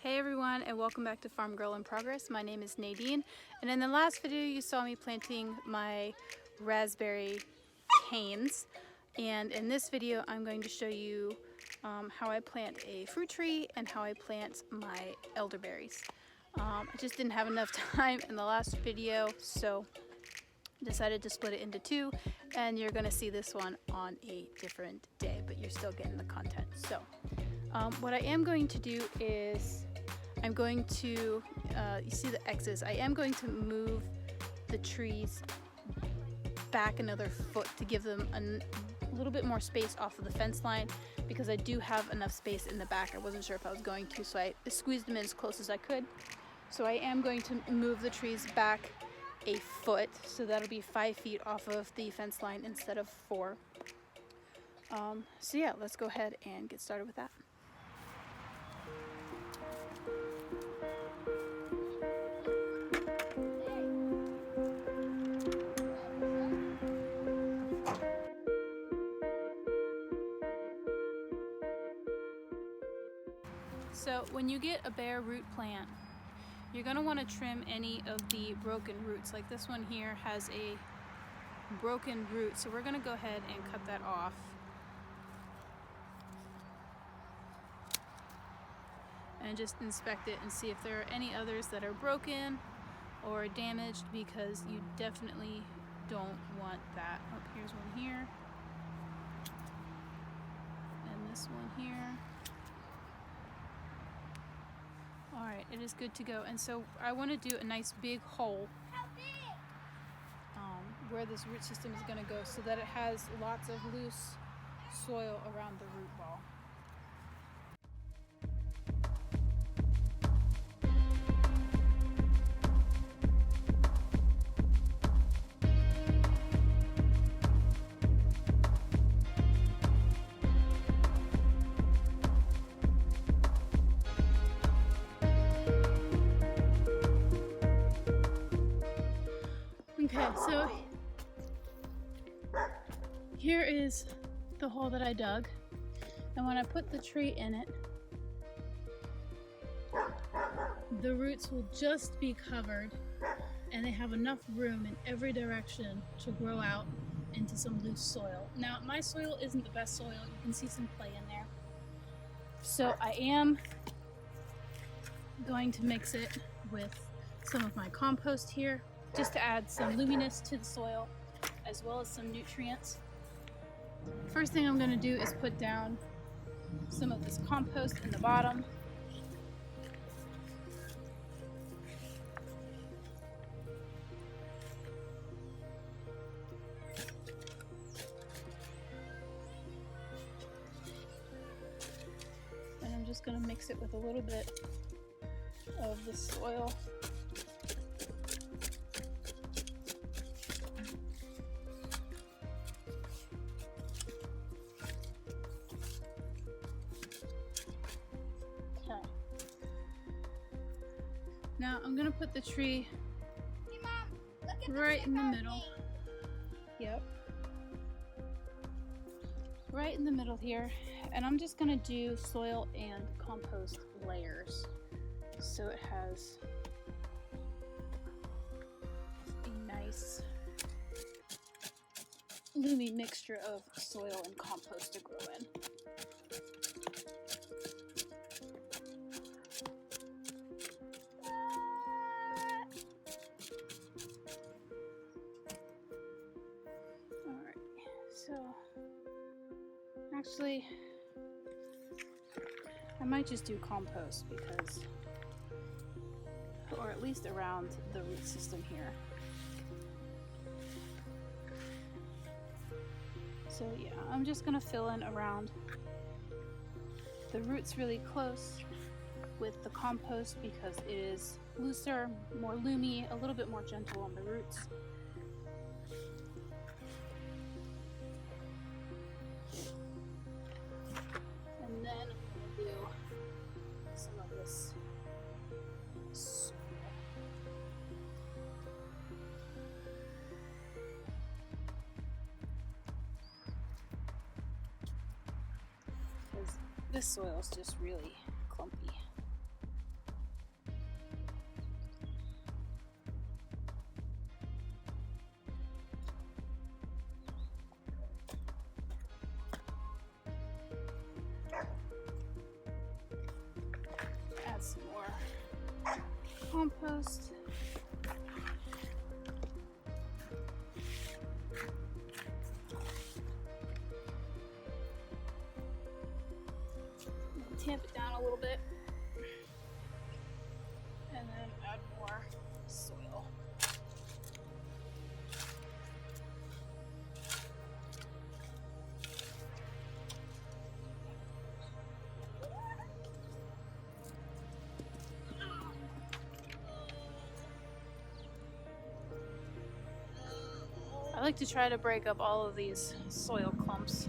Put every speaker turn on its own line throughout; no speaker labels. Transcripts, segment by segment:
Hey everyone, and welcome back to Farm Girl in Progress. My name is Nadine, and in the last video you saw me planting my raspberry canes, and in this video I'm going to show you how I plant a fruit tree and how I plant my elderberries. I just didn't have enough time in the last video, so decided to split it into two, and you're going to see this one on a different day, but you're still getting the content. So what I am going to do is I'm going to, you see the X's, I am going to move the trees back another foot to give them a little bit more space off of the fence line, because I do have enough space in the back. I wasn't sure if I was going to, so I squeezed them in as close as I could. So I am going to move the trees back a foot, so that'll be 5 feet off of the fence line instead of 4. So yeah, let's go ahead and get started with that. So when you get a bare root plant, you're going to want to trim any of the broken roots. Like this one here has a broken root, so we're going to go ahead and cut that off. And just inspect it and see if there are any others that are broken or damaged, because you definitely don't want that. Oh, here's one here. And this one here. Alright, it is good to go. And so I want to do a nice big hole where this root system is going to go, so that it has lots of loose soil around the root ball. Okay, so here is the hole that I dug, and when I put the tree in it, the roots will just be covered, and they have enough room in every direction to grow out into some loose soil. Now, my soil isn't the best soil. You can see some clay in there. So I am going to mix it with some of my compost here, just to add some luminous to the soil, as well as some nutrients. First thing I'm going to do is put down some of this compost in the bottom. And I'm just going to mix it with a little bit of the soil. Now I'm gonna put the tree right in the middle. Yep. Right in the middle here. And I'm just gonna do soil and compost layers, so it has a nice loomy mixture of soil and compost to grow in. So, actually, I might just do compost, because, or at least around the root system here. So yeah, I'm just gonna fill in around the roots really close with the compost, because it is looser, more loomy, a little bit more gentle on the roots. And then I'm going to do some of this soil. Because this soil is just really clumpy. add some more compost. Tamp it down a little bit, and then add more soil. I like to try to break up all of these soil clumps.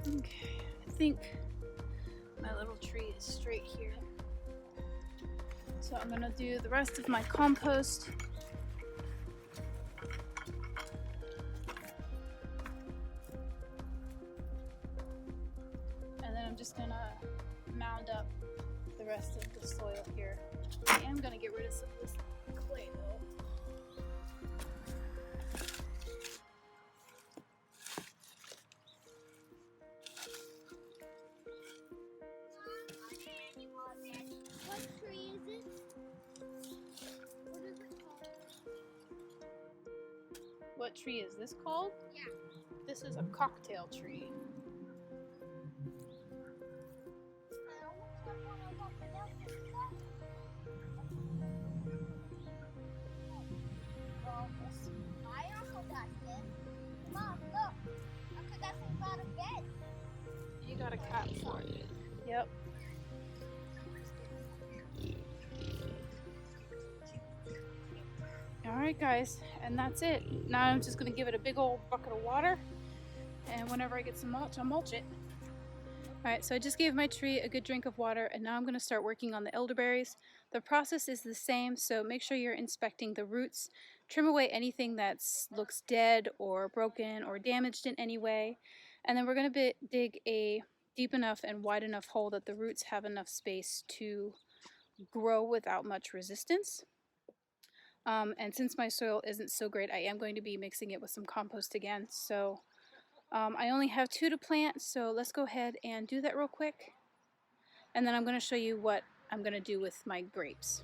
Okay, I think my little tree is straight here. So I'm gonna do the rest of my compost. And then I'm just gonna mound up the rest of the soil here. I am gonna get rid of some of this clay though.
What tree is it? What is it called?
What tree is this called?
Yeah.
This is a cocktail tree.
I almost got one of them, but that's just I also got this. Mom, look. I got some out of bed.
You got a cat for it. Yep. Alright guys, and that's it. Now I'm just going to give it a big old bucket of water, and whenever I get some mulch, I'll mulch it. Alright, so I just gave my tree a good drink of water, and now I'm going to start working on the elderberries. The process is the same, so make sure you're inspecting the roots. Trim away anything that looks dead or broken or damaged in any way. And then we're going to dig a deep enough and wide enough hole that the roots have enough space to grow without much resistance. And since my soil isn't so great, I am going to be mixing it with some compost again. So I only have 2 to plant, so let's go ahead and do that real quick. And then I'm going to show you what I'm going to do with my grapes.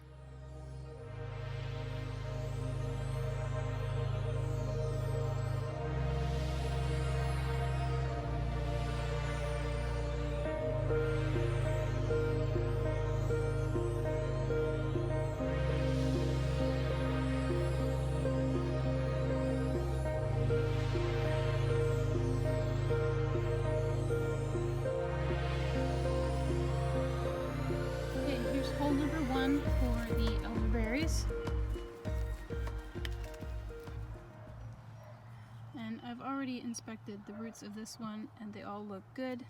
Hole number 1 for the elderberries. And I've already inspected the roots of this one and they all look good.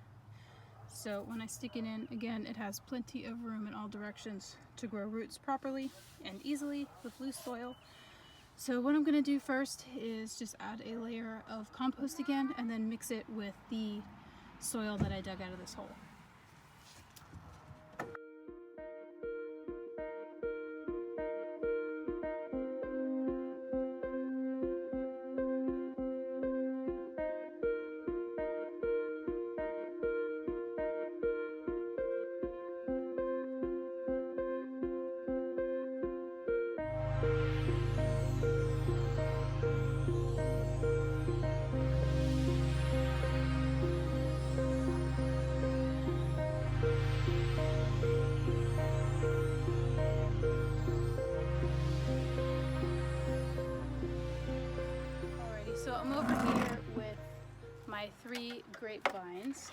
So when I stick it in, again, it has plenty of room in all directions to grow roots properly and easily with loose soil. So what I'm going to do first is just add a layer of compost again and then mix it with the soil that I dug out of this hole. So I'm over here with my 3 grapevines.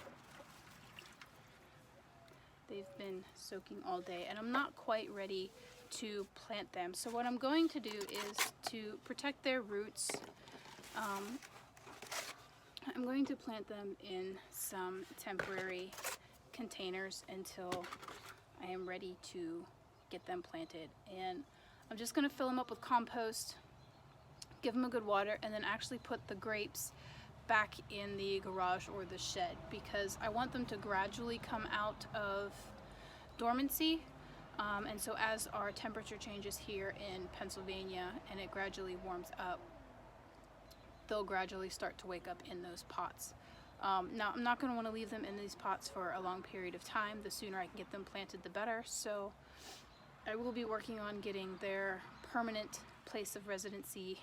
They've been soaking all day and I'm not quite ready to plant them. So what I'm going to do is to protect their roots. I'm going to plant them in some temporary containers until I am ready to get them planted. And I'm just going to fill them up with compost, give them a good water, and then actually put the grapes back in the garage or the shed, because I want them to gradually come out of dormancy. And so as our temperature changes here in Pennsylvania and it gradually warms up, they'll gradually start to wake up in those pots. Now, I'm not going to want to leave them in these pots for a long period of time. The sooner I can get them planted, the better. So I will be working on getting their permanent place of residency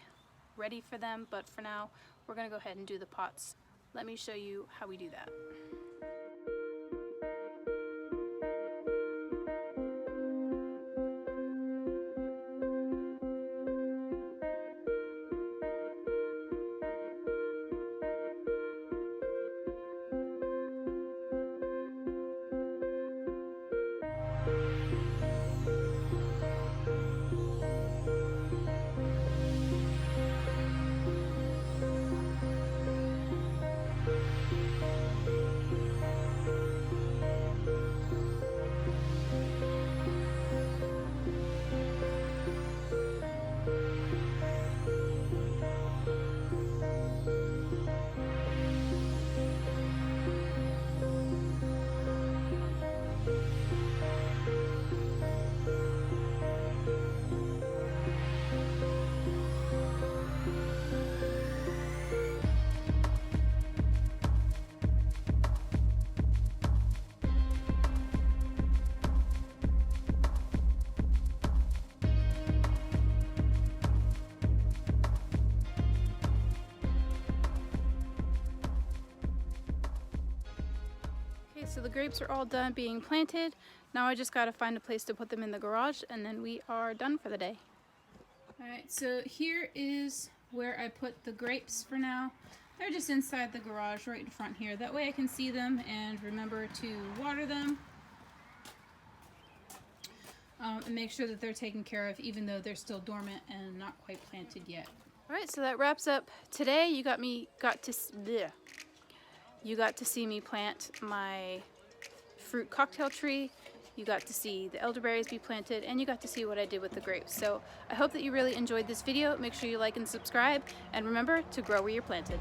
ready for them, but for now we're going to go ahead and do the pots. Let me show you how we do that. So the grapes are all done being planted. Now I just got to find a place to put them in the garage, and then we are done for the day. Alright, so here is where I put the grapes for now. They're just inside the garage right in front here. That way I can see them and remember to water them. And make sure that they're taken care of even though they're still dormant and not quite planted yet. Alright, so that wraps up today. You got to see me plant my fruit cocktail tree. You got to see the elderberries be planted, and you got to see what I did with the grapes. So I hope that you really enjoyed this video. Make sure you like and subscribe, and remember to grow where you're planted.